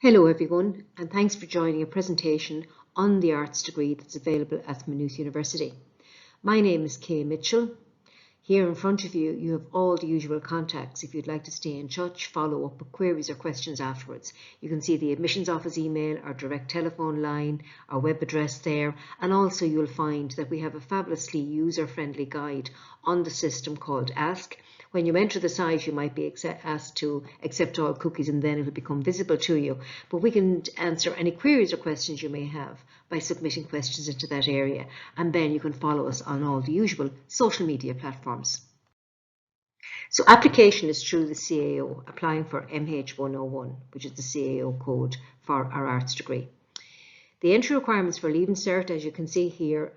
Hello everyone, and thanks for joining a presentation on the arts degree that's available at Maynooth University. My name is Kay Mitchell. Here in front of you, you have all the usual contacts if you'd like to stay in touch, follow up with queries or questions afterwards. You can see the admissions office email, our direct telephone line, our web address there, and also you'll find that we have a fabulously user-friendly guide on the system called Ask. When you enter the site, you might be asked to accept all cookies and then it will become visible to you. But we can answer any queries or questions you may have by submitting questions into that area. And then you can follow us on all the usual social media platforms. So application is through the CAO, applying for MH101, which is the CAO code for our arts degree. The entry requirements for Leaving Cert, as you can see here,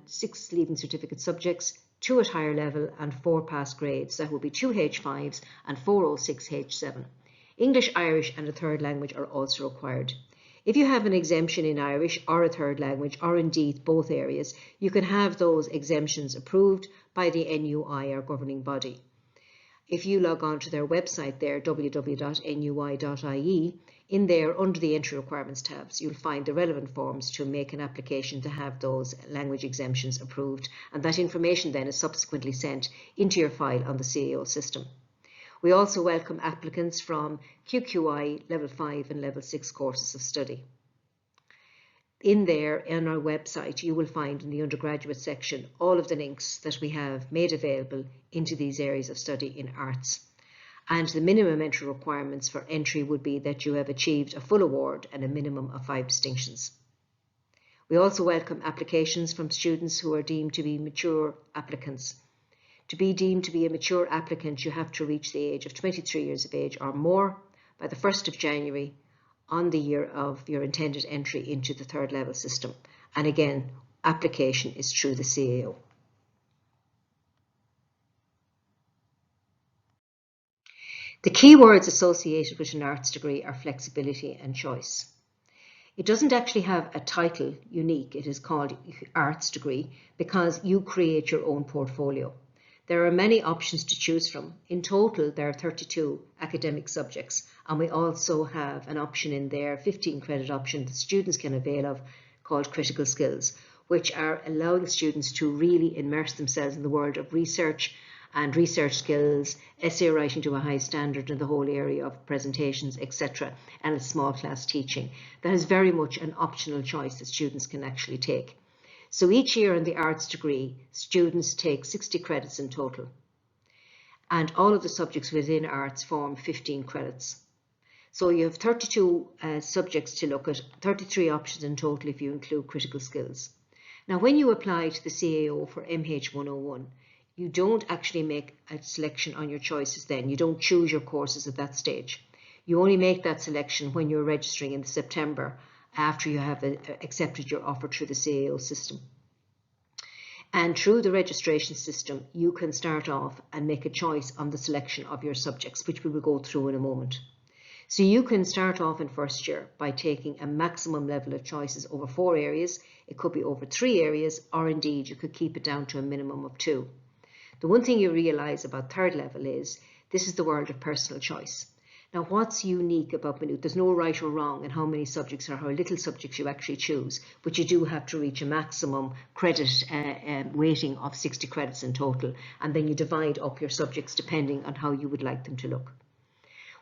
6 Leaving Certificate subjects, 2 at higher level and 4 pass grades. That will be 2 H5s and 406 H7. English, Irish and a third language are also required. If you have an exemption in Irish or a third language, or indeed both areas, you can have those exemptions approved by the NUI, our governing body. If you log on to their website there, www.nui.ie, in there under the entry requirements tabs, you'll find the relevant forms to make an application to have those language exemptions approved, and that information then is subsequently sent into your file on the CAO system. We also welcome applicants from QQI Level 5 and Level 6 courses of study. In there, on our website, you will find in the undergraduate section all of the links that we have made available into these areas of study in arts. And the minimum entry requirements for entry would be that you have achieved a full award and a minimum of 5 distinctions. We also welcome applications from students who are deemed to be mature applicants. To be deemed to be a mature applicant, you have to reach the age of 23 years of age or more by the 1st of January on the year of your intended entry into the third level system. And again, application is through the CAO. The key words associated with an arts degree are flexibility and choice. It doesn't actually have a title unique. It is called arts degree because you create your own portfolio. There are many options to choose from. In total, there are 32 academic subjects, and we also have an option in there, 15 credit option that students can avail of, called critical skills, which are allowing students to really immerse themselves in the world of research and research skills, essay writing to a high standard in the whole area of presentations, etc., and small class teaching. That is very much an optional choice that students can actually take. So each year in the arts degree, students take 60 credits in total. And all of the subjects within arts form 15 credits. So you have 32 subjects to look at, 33 options in total if you include critical skills. Now, when you apply to the CAO for MH101, you don't actually make a selection on your choices then. You don't choose your courses at that stage. You only make that selection when you're registering in September, after you have accepted your offer through the CAO system. And through the registration system, you can start off and make a choice on the selection of your subjects, which we will go through in a moment. So you can start off in first year by taking a maximum level of choices over 4 areas. It could be over 3 areas, or indeed you could keep it down to a minimum of 2. The one thing you realise about third level is this is the world of personal choice. Now, what's unique about Maynooth? There's no right or wrong in how many subjects or how little subjects you actually choose, but you do have to reach a maximum credit weighting of 60 credits in total, and then you divide up your subjects depending on how you would like them to look.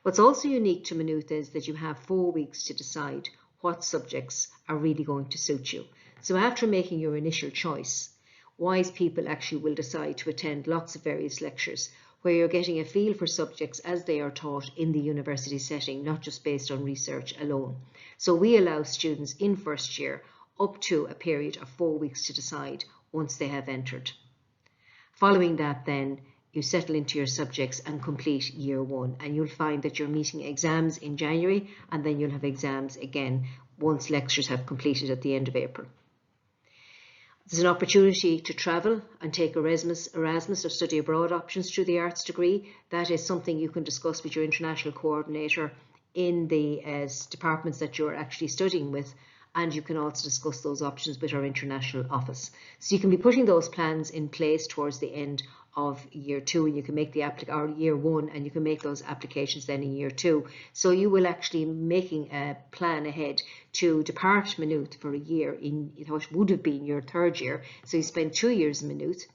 What's also unique to Maynooth is that you have 4 weeks to decide what subjects are really going to suit you. So after making your initial choice, wise people actually will decide to attend lots of various lectures where you're getting a feel for subjects as they are taught in the university setting, not just based on research alone. So we allow students in first year up to a period of 4 weeks to decide once they have entered. Following that then, you settle into your subjects and complete year 1, and you'll find that you're meeting exams in January, and then you'll have exams again once lectures have completed at the end of April. There's an opportunity to travel and take Erasmus or study abroad options through the arts degree. That is something you can discuss with your international coordinator in the departments that you're actually studying with, and you can also discuss those options with our international office. So you can be putting those plans in place towards the end of year 2, and you can make the or year 1, and you can make those applications then in year 2. So you will actually making a plan ahead to depart Maynooth for a year in what would have been your 3rd year. So you spend 2 years in Maynooth.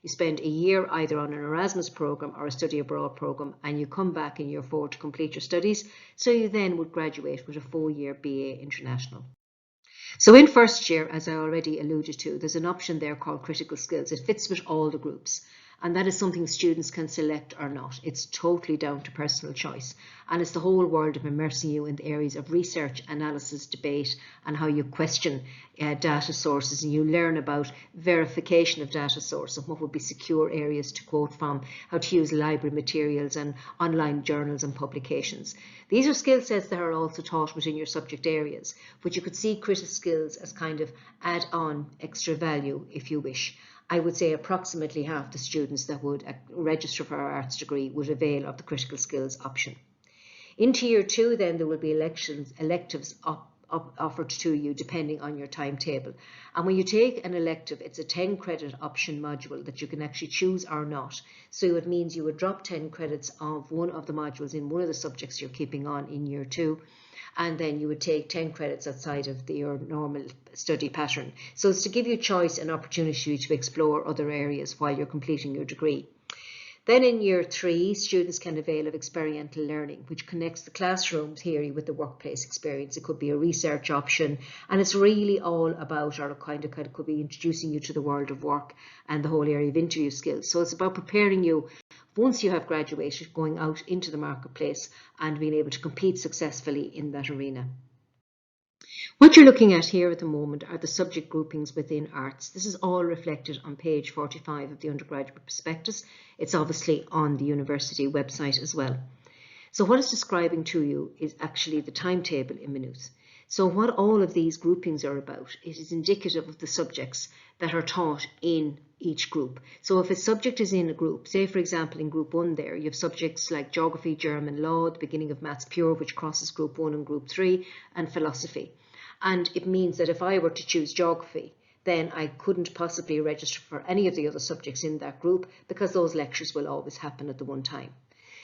You spend a year either on an Erasmus program or a study abroad program, and you come back in year 4 to complete your studies. So you then would graduate with a 4-year BA International. So in 1st year, as I already alluded to, there's an option there called critical skills. It fits with all the groups. And that is something students can select or not. It's totally down to personal choice. And it's the whole world of immersing you in the areas of research, analysis, debate, and how you question data sources, and you learn about verification of data source and what would be secure areas to quote from, how to use library materials and online journals and publications. These are skill sets that are also taught within your subject areas, but you could see critical skills as kind of add-on extra value if you wish. I would say approximately half the students that would register for our arts degree would avail of the critical skills option. Into year 2 then there will be electives offered to you depending on your timetable. And when you take an elective, it's a 10 credit option module that you can actually choose or not. So it means you would drop 10 credits of one of the modules in one of the subjects you're keeping on in year 2. And then you would take 10 credits outside of your normal study pattern. So it's to give you choice and opportunity to explore other areas while you're completing your degree. Then in year 3, students can avail of experiential learning, which connects the classroom theory with the workplace experience. It could be a research option, and it's really all about, or kind of could be introducing you to the world of work and the whole area of interview skills. So it's about preparing you, once you have graduated, going out into the marketplace and being able to compete successfully in that arena. What you're looking at here at the moment are the subject groupings within arts. This is all reflected on page 45 of the undergraduate prospectus. It's obviously on the university website as well. So what it's describing to you is actually the timetable in Maynooth. So what all of these groupings are about, it is indicative of the subjects that are taught in each group. So if a subject is in a group, say for example in group 1 there, you have subjects like geography, German, law, the beginning of maths pure, which crosses group 1 and group 3, and philosophy. And it means that if I were to choose geography, then I couldn't possibly register for any of the other subjects in that group because those lectures will always happen at the one time.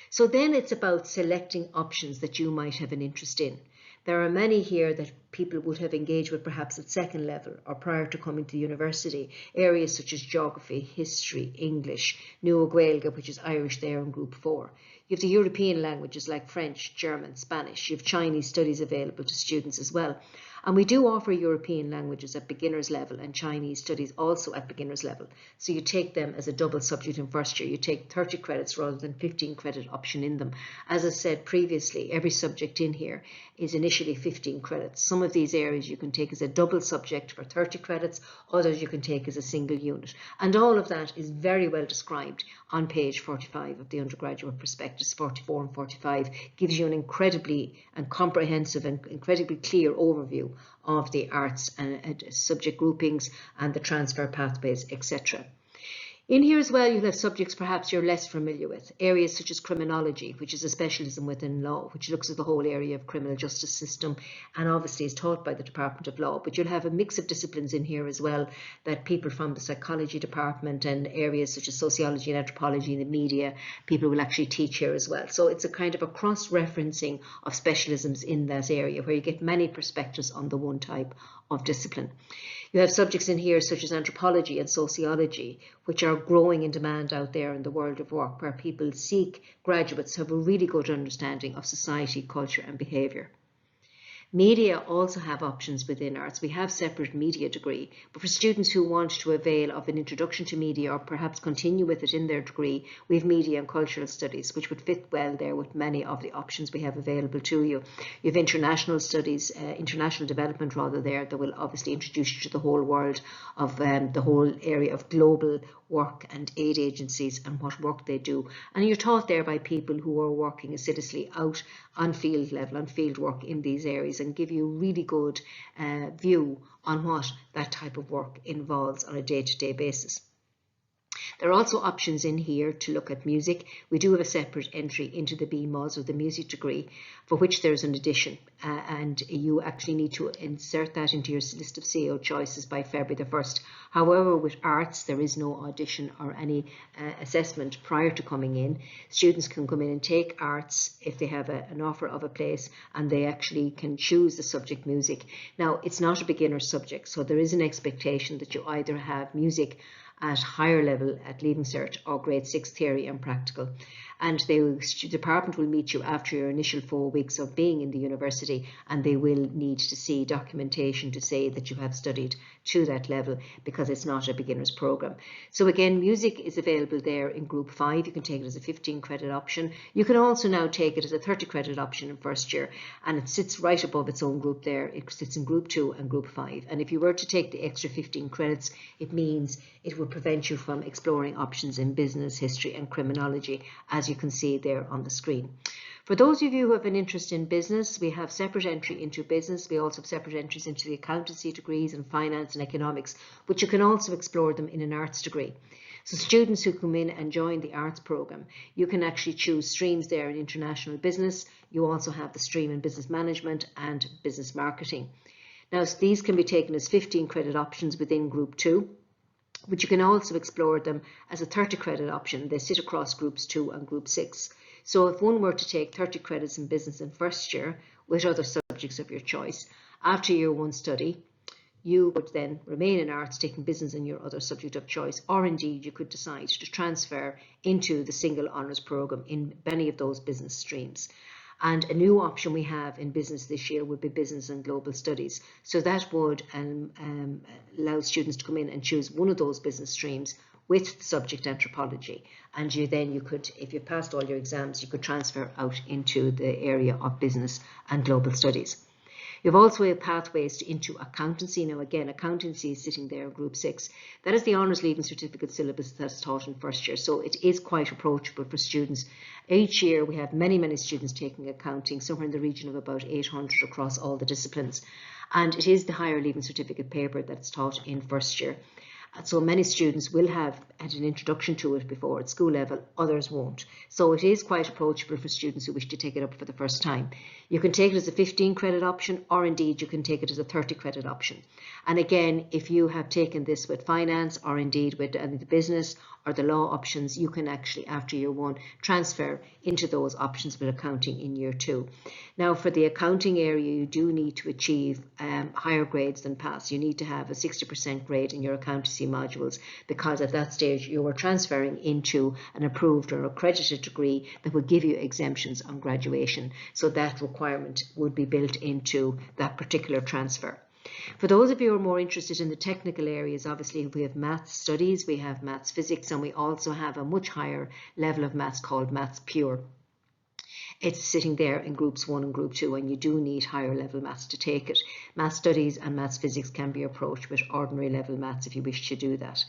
So then it's about selecting options that you might have an interest in. There are many here that people would have engaged with perhaps at 2nd level or prior to coming to university. Areas such as geography, history, English, Nua Gaeilge, which is Irish there in group 4. You have the European languages like French, German, Spanish. You have Chinese studies available to students as well. And we do offer European languages at beginner's level and Chinese studies also at beginner's level. So you take them as a double subject in 1st year. You take 30 credits rather than 15 credit option in them. As I said previously, every subject in here is initially 15 credits. Some of these areas you can take as a double subject for 30 credits, others you can take as a single unit. And all of that is very well described on page 45 of the undergraduate prospectus. 44 and 45 gives you an incredibly and comprehensive and incredibly clear overview of the arts and subject groupings and the transfer pathways, etc. In here as well, you'll have subjects perhaps you're less familiar with, areas such as criminology, which is a specialism within law, which looks at the whole area of criminal justice system and obviously is taught by the Department of Law. But you'll have a mix of disciplines in here as well, that people from the psychology department and areas such as sociology and anthropology and the media, people will actually teach here as well. So it's a kind of a cross-referencing of specialisms in that area where you get many perspectives on the one type of discipline. You have subjects in here such as anthropology and sociology, which are growing in demand out there in the world of work, where people seek graduates who have a really good understanding of society, culture and behaviour. Media also have options within arts. We have separate media degree, but for students who want to avail of an introduction to media or perhaps continue with it in their degree, we have media and cultural studies, which would fit well there with many of the options we have available to you. You have international studies, international development rather there, that will obviously introduce you to the whole world of the whole area of global work and aid agencies and what work they do. And you're taught there by people who are working assiduously out on field level, on field work in these areas, and give you a really good view on what that type of work involves on a day-to-day basis. There are also options in here to look at music. We do have a separate entry into the BMOS, or the music degree, for which there's an addition, and you actually need to insert that into your list of CAO choices by February the 1st. However, with arts, there is no audition or any assessment prior to coming in. Students can come in and take arts if they have an offer of a place, and they actually can choose the subject music. Now, it's not a beginner subject, so there is an expectation that you either have music at higher level at Leaving Cert or grade 6 theory and practical. And the department will meet you after your initial 4 weeks of being in the university, and they will need to see documentation to say that you have studied to that level, because it's not a beginner's program. So again, music is available there in group 5. You can take it as a 15 credit option. You can also now take it as a 30 credit option in first year, and it sits right above its own group there. It sits in group 2 and group 5. And if you were to take the extra 15 credits, it means it would prevent you from exploring options in business, history and criminology, as you can see there on the screen. For those of you who have an interest in business, we have separate entry into business. We also have separate entries into the accountancy degrees and finance and economics, but you can also explore them in an arts degree. So students who come in and join the arts program, you can actually choose streams there in international business. You also have the stream in business management and business marketing. Now, these can be taken as 15 credit options within group 2. But you can also explore them as a 30 credit option. They sit across groups 2 and group 6. So if one were to take 30 credits in business in first year with other subjects of your choice, after year 1 study, you would then remain in arts taking business in your other subject of choice, or indeed you could decide to transfer into the single honours programme in any of those business streams. And a new option we have in business this year would be business and global studies. So that would allow students to come in and choose one of those business streams with subject anthropology. And you could, if you passed all your exams, you could transfer out into the area of business and global studies. You've also have pathways into accountancy. Now again, accountancy is sitting there in group 6. That is the honours leaving certificate syllabus that's taught in first year. So it is quite approachable for students. Each year we have many students taking accounting, somewhere in the region of about 800 across all the disciplines. And it is the higher leaving certificate paper that's taught in first year. So many students will have had an introduction to it before at school level, others won't. So it is quite approachable for students who wish to take it up for the first time. You can take it as a 15 credit option, or indeed you can take it as a 30 credit option. And again, if you have taken this with finance, or indeed with the business or the law options, you can actually, after year 1, transfer into those options with accounting in year 2. Now for the accounting area, you do need to achieve higher grades than pass. You need to have a 60% grade in your accountancy modules, because at that stage you are transferring into an approved or accredited degree that will give you exemptions on graduation. So that requirement would be built into that particular transfer. For those of you who are more interested in the technical areas, obviously we have maths studies, we have maths physics, and we also have a much higher level of maths called maths pure. It's sitting there in groups 1 and group 2, and you do need higher level maths to take it. Maths studies and maths physics can be approached with ordinary level maths if you wish to do that.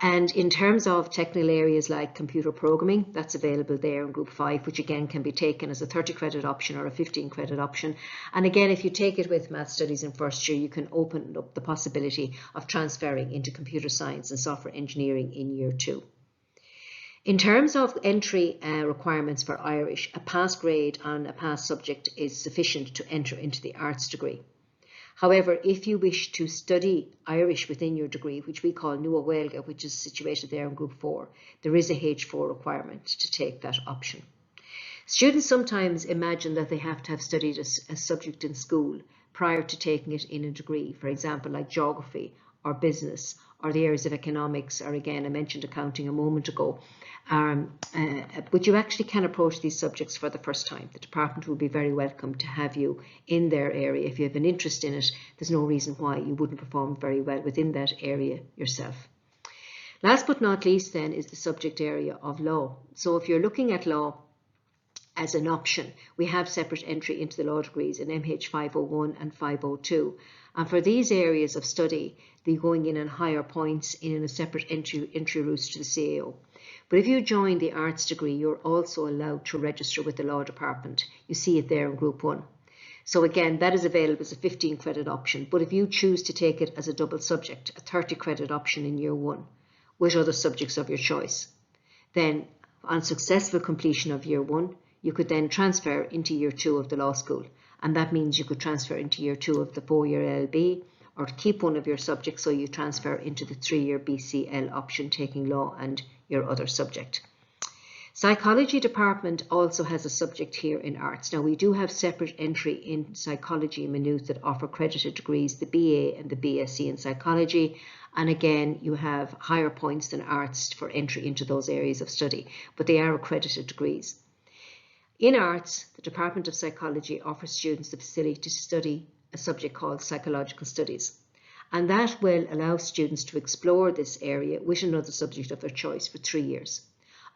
And in terms of technical areas like computer programming, that's available there in group 5, which again can be taken as a 30 credit option or a 15 credit option. And again, if you take it with maths studies in first year, you can open up the possibility of transferring into computer science and software engineering in year 2. In terms of entry requirements for Irish, a pass grade on a pass subject is sufficient to enter into the arts degree. However, if you wish to study Irish within your degree, which we call Nua Gaeilge, which is situated there in group 4, there is a H4 requirement to take that option. Students sometimes imagine that they have to have studied a subject in school prior to taking it in a degree, for example, like geography or business or the areas of economics, or again, I mentioned accounting a moment ago. But you actually can approach these subjects for the first time. The department will be very welcome to have you in their area. If you have an interest in it, there's no reason why you wouldn't perform very well within that area yourself. Last but not least then is the subject area of law. So if you're looking at law as an option, we have separate entry into the law degrees in MH101 and 502. And for these areas of study, they're going in on higher points in a separate entry routes to the CAO. But if you join the arts degree, you're also allowed to register with the law department. You see it there in group 1. So again, that is available as a 15 credit option. But if you choose to take it as a double subject, a 30 credit option in year 1, with other subjects of your choice. Then, on successful completion of year 1, you could then transfer into year 2 of the law school, and that means you could transfer into year 2 of the 4-year LLB, or keep one of your subjects, so you transfer into the 3-year BCL option, taking law and your other subject. Psychology department also has a subject here in arts. Now, we do have separate entry in psychology in Maynooth that offer credited degrees, the BA and the BSc in psychology. And again, you have higher points than arts for entry into those areas of study, but they are accredited degrees. In arts, the Department of Psychology offers students the facility to study a subject called psychological studies. And that will allow students to explore this area with another subject of their choice for 3 years.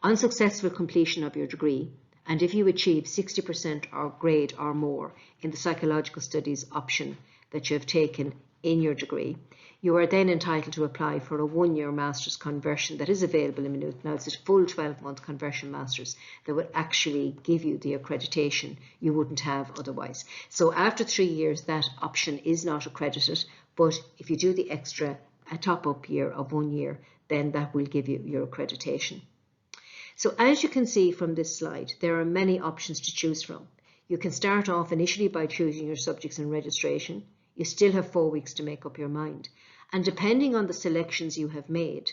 On successful completion of your degree, and if you achieve 60% or grade or more in the psychological studies option that you have taken in your degree, you are then entitled to apply for a 1-year master's conversion that is available in Maynooth. Now, it's a full 12-month conversion master's that would actually give you the accreditation you wouldn't have otherwise. So after 3 years, that option is not accredited, but if you do the extra top-up year of 1 year, then that will give you your accreditation. So as you can see from this slide, there are many options to choose from. You can start off initially by choosing your subjects in registration. You still have 4 weeks to make up your mind. And depending on the selections you have made,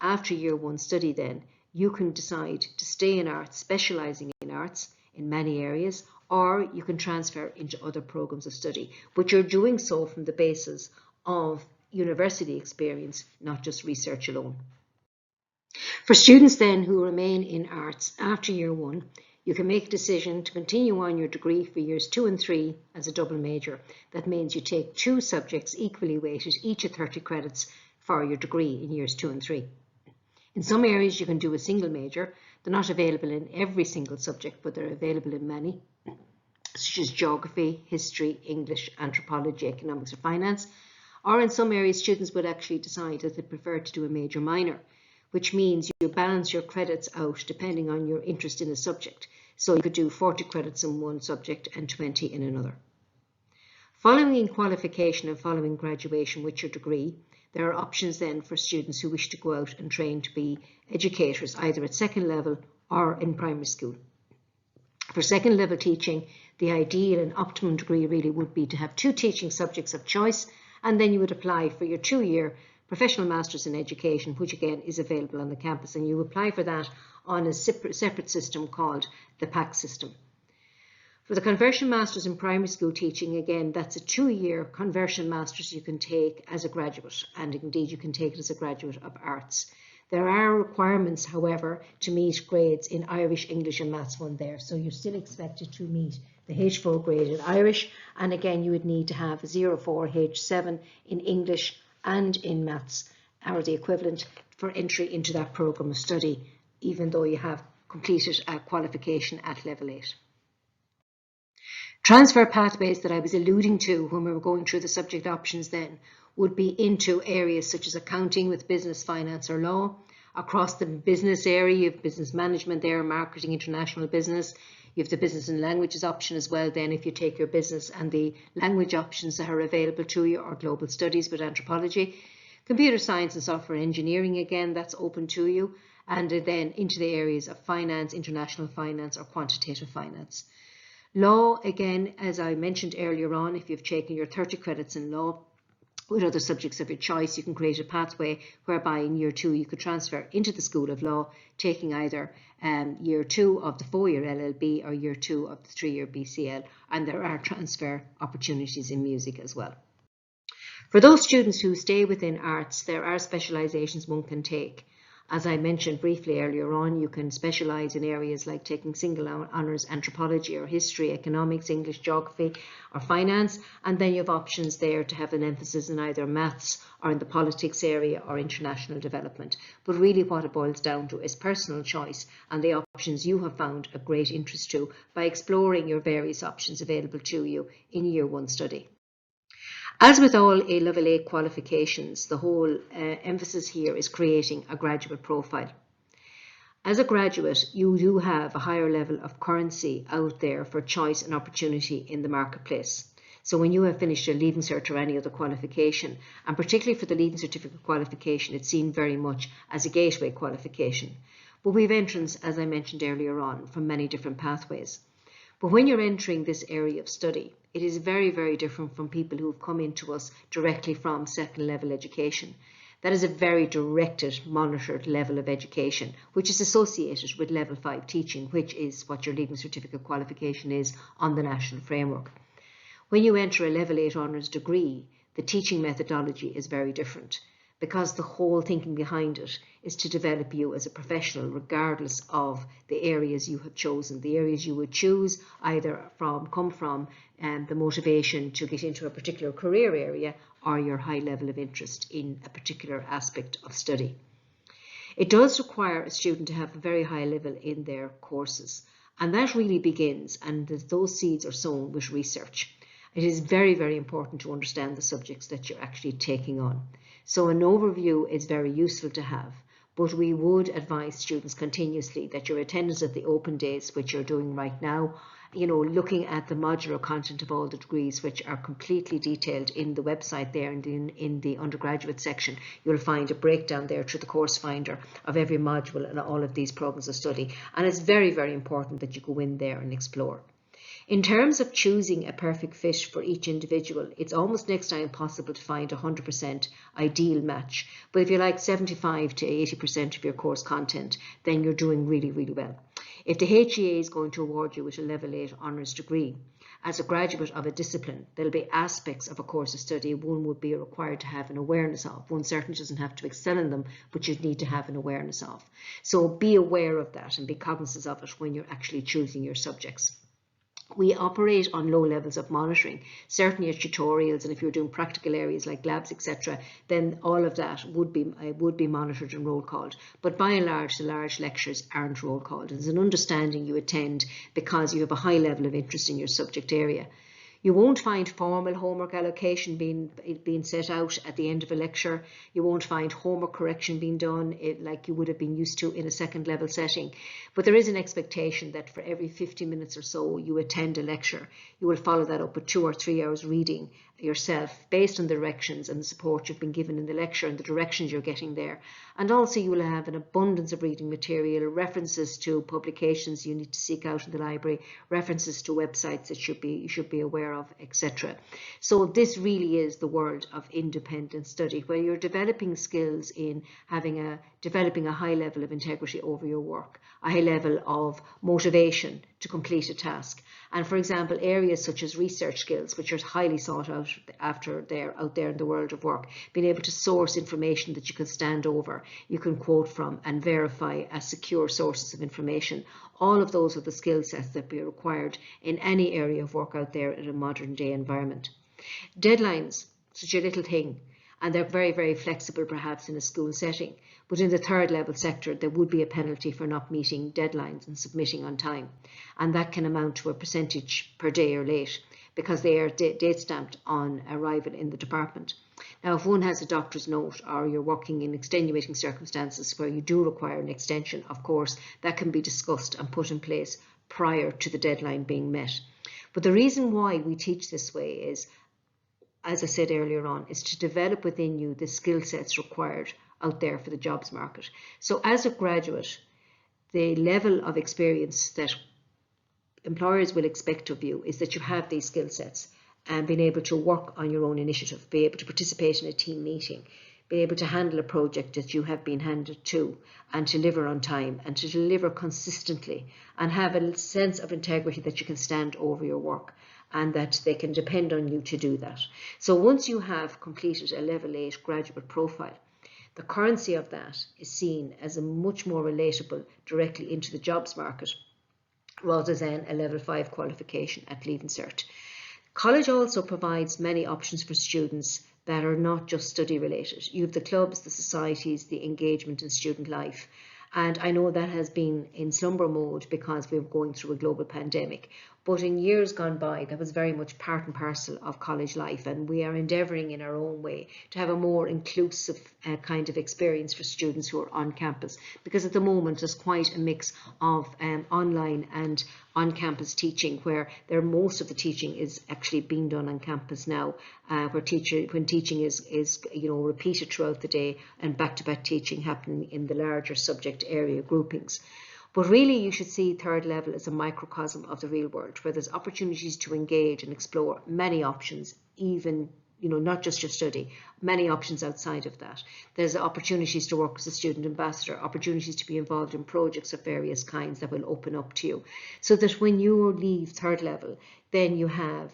after year 1 study then, you can decide to stay in arts, specialising in arts in many areas, or you can transfer into other programmes of study. But you're doing so from the basis of university experience, not just research alone. For students then who remain in arts after year 1, you can make a decision to continue on your degree for years 2 and 3 as a double major. That means you take 2 subjects equally weighted, each at 30 credits for your degree in years 2 and 3. In some areas you can do a single major. They're not available in every single subject, but they're available in many, such as geography, history, English, anthropology, economics or finance. Or in some areas students would actually decide that they prefer to do a major minor, which means you balance your credits out depending on your interest in a subject. So you could do 40 credits in one subject and 20 in another. Following qualification and following graduation with your degree, there are options then for students who wish to go out and train to be educators, either at second level or in primary school. For second level teaching, the ideal and optimum degree really would be to have 2 teaching subjects of choice, and then you would apply for your 2-year professional masters in education, which again is available on the campus, and you apply for that on a separate system called the PAC system. For the conversion masters in primary school teaching, again, that's a 2-year conversion masters you can take as a graduate, and indeed you can take it as a graduate of arts. There are requirements, however, to meet grades in Irish, English and Maths 1 there, so you're still expected to meet the H4 grade in Irish, and again you would need to have a 04 H7 in English and in Maths, or the equivalent, for entry into that programme of study, even though you have completed a qualification at level 8. Transfer pathways that I was alluding to when we were going through the subject options then would be into areas such as accounting with business, finance or law. Across the business area, you have business management there, marketing, international business. You have the business and languages option as well then if you take your business and the language options that are available to you, or global studies with anthropology. Computer science and software engineering, again, that's open to you. And then into the areas of finance, international finance or quantitative finance. Law, again, as I mentioned earlier on, if you've taken your 30 credits in law with other subjects of your choice, you can create a pathway whereby in year 2 you could transfer into the School of Law, taking either year 2 of the 4-year LLB or year 2 of the 3-year BCL, and there are transfer opportunities in music as well. For those students who stay within arts, there are specializations one can take. As I mentioned briefly earlier on, you can specialise in areas like taking single honours anthropology or history, economics, English, geography or finance, and then you have options there to have an emphasis in either maths or in the politics area or international development. But really what it boils down to is personal choice and the options you have found a great interest to by exploring your various options available to you in year 1 study. As with all A Level 8 qualifications, the whole emphasis here is creating a graduate profile. As a graduate, you do have a higher level of currency out there for choice and opportunity in the marketplace. So when you have finished a Leaving Cert or any other qualification, and particularly for the Leaving Certificate qualification, it's seen very much as a gateway qualification. But we have entrants, as I mentioned earlier on, from many different pathways. But when you're entering this area of study, it is very, very different from people who have come into us directly from second level education. That is a very directed, monitored level of education, which is associated with level 5 teaching, which is what your Leaving Certificate qualification is on the national framework. When you enter a level 8 honours degree, the teaching methodology is very different, because the whole thinking behind it is to develop you as a professional, regardless of the areas you have chosen. The areas you would choose come from the motivation to get into a particular career area, or your high level of interest in a particular aspect of study. It does require a student to have a very high level in their courses, and that really begins, and those seeds are sown with research. It is very, very important to understand the subjects that you're actually taking on. So an overview is very useful to have, but we would advise students continuously that your attendance at the open days, which you're doing right now, looking at the modular content of all the degrees, which are completely detailed in the website there, and in the undergraduate section, you'll find a breakdown there through the course finder of every module and all of these programs of study. And it's very, very important that you go in there and explore. In terms of choosing a perfect fit for each individual, it's almost next to impossible to find a 100% ideal match. But if you like 75 to 80% of your course content, then you're doing really, really well. If the HEA is going to award you with a level 8 honours degree, as a graduate of a discipline, there'll be aspects of a course of study one would be required to have an awareness of. One certainly doesn't have to excel in them, but you'd need to have an awareness of. So be aware of that and be cognizant of it when you're actually choosing your subjects. We operate on low levels of monitoring, certainly at tutorials, and if you're doing practical areas like labs, etc., then all of that would be monitored and roll called. But by and large, the large lectures aren't roll called. It's an understanding you attend because you have a high level of interest in your subject area. You won't find formal homework allocation being set out at the end of a lecture. You won't find homework correction being done like you would have been used to in a second level setting. But there is an expectation that for every 50 minutes or so you attend a lecture, you will follow that up with 2 or 3 hours reading yourself based on the directions and the support you've been given in the lecture and the directions you're getting there. And also you will have an abundance of reading material, references to publications you need to seek out in the library, references to websites that you should be aware of, etc. So this really is the world of independent study, where you're developing skills in developing a high level of integrity over your work, a high level of motivation to complete a task. And for example, areas such as research skills, which are highly sought out after they're out there in the world of work, being able to source information that you can stand over, you can quote from and verify as secure sources of information. All of those are the skill sets that be required in any area of work out there in a modern day environment. Deadlines, such a little thing, and they're very, very flexible perhaps in a school setting. But in the third level sector, there would be a penalty for not meeting deadlines and submitting on time. And that can amount to a percentage per day or late, because they are date stamped on arrival in the department. Now, if one has a doctor's note or you're working in extenuating circumstances where you do require an extension, of course, that can be discussed and put in place prior to the deadline being met. But the reason why we teach this way is, as I said earlier on, is to develop within you the skill sets required out there for the jobs market. So as a graduate, the level of experience that employers will expect of you is that you have these skill sets and being able to work on your own initiative, be able to participate in a team meeting, be able to handle a project that you have been handed to and to deliver on time and to deliver consistently and have a sense of integrity that you can stand over your work and that they can depend on you to do that. So once you have completed a level 8 graduate profile, the currency of that is seen as a much more relatable directly into the jobs market rather than a level 5 qualification at Leaving Cert. College also provides many options for students that are not just study related. You have the clubs, the societies, the engagement in student life. And I know that has been in slumber mode because we're going through a global pandemic. But in years gone by, that was very much part and parcel of college life, and we are endeavouring in our own way to have a more inclusive kind of experience for students who are on campus, because at the moment there's quite a mix of online and on-campus teaching, where most of the teaching is actually being done on campus now, when teaching is repeated throughout the day, and back-to-back teaching happening in the larger subject area groupings. But really, you should see third level as a microcosm of the real world, where there's opportunities to engage and explore many options, even not just your study, many options outside of that. There's opportunities to work as a student ambassador, opportunities to be involved in projects of various kinds that will open up to you, so that when you leave third level, then you have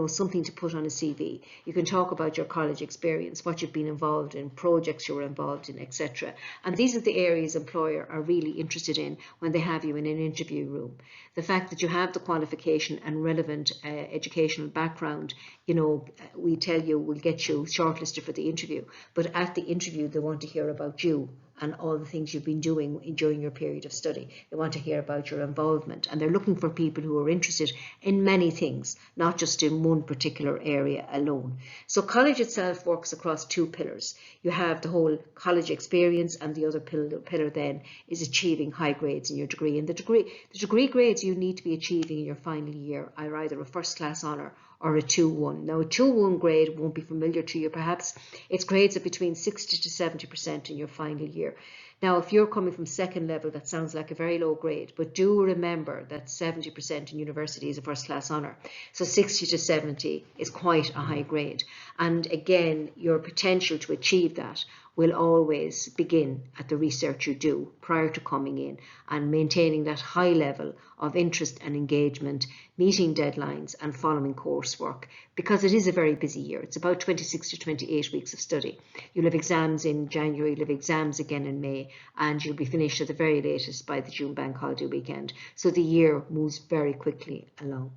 something to put on a CV. You can talk about your college experience, what you've been involved in, projects you were involved in, etc. And these are the areas employer are really interested in when they have you in an interview room. The fact that you have the qualification and relevant educational background, we tell you will get you shortlisted for the interview. But at the interview, they want to hear about you and all the things you've been doing during your period of study. They want to hear about your involvement, and they're looking for people who are interested in many things, not just in one particular area alone. So college itself works across two pillars. You have the whole college experience, and the other pillar then is achieving high grades in your degree. And the degree grades you need to be achieving in your final year are either a first class honour or a 2-1. Now, a 2-1 grade won't be familiar to you perhaps. It's grades of between 60 to 70% in your final year. Now, if you're coming from second level, that sounds like a very low grade, but do remember that 70% in university is a first class honour. So 60 to 70 is quite a high grade. And again, your potential to achieve that will always begin at the research you do prior to coming in, and maintaining that high level of interest and engagement, meeting deadlines and following coursework, because it is a very busy year. It's about 26 to 28 weeks of study. You'll have exams in January, you'll have exams again in May, and you'll be finished at the very latest by the June bank holiday weekend. So the year moves very quickly along.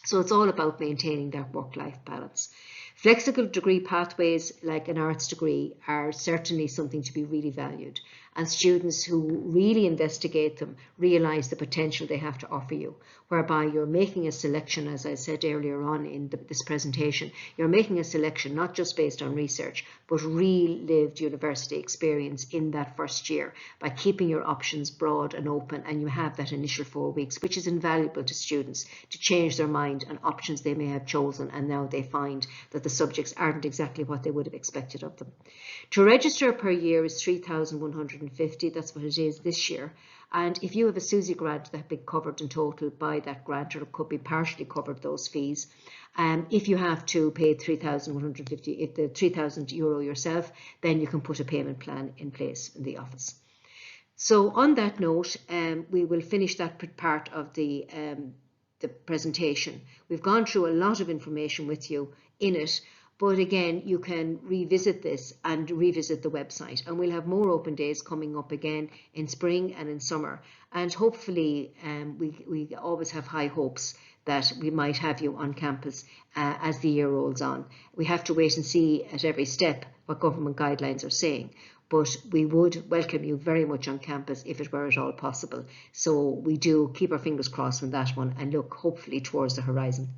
So it's all about maintaining that work-life balance. Flexible degree pathways like an arts degree are certainly something to be really valued, and students who really investigate them realise the potential they have to offer you, whereby you're making a selection, as I said earlier on in this presentation, you're making a selection not just based on research, but real lived university experience in that first year, by keeping your options broad and open, and you have that initial 4 weeks, which is invaluable to students to change their mind on options they may have chosen, and now they find that the subjects aren't exactly what they would have expected of them. To register per year is 3,150, that's what it is this year. And if you have a SUSI grant, that'll be covered in total by that grant, or it could be partially covered, those fees. If you have to pay 3,150, if the €3,000 yourself, then you can put a payment plan in place in the office. So on that note, we will finish that part of the presentation. We've gone through a lot of information with you in it, but again, you can revisit this and revisit the website, and we'll have more open days coming up again in spring and in summer, and hopefully we always have high hopes that we might have you on campus as the year rolls on. We have to wait and see at every step what government guidelines are saying, but we would welcome you very much on campus if it were at all possible. So we do keep our fingers crossed on that one and look hopefully towards the horizon.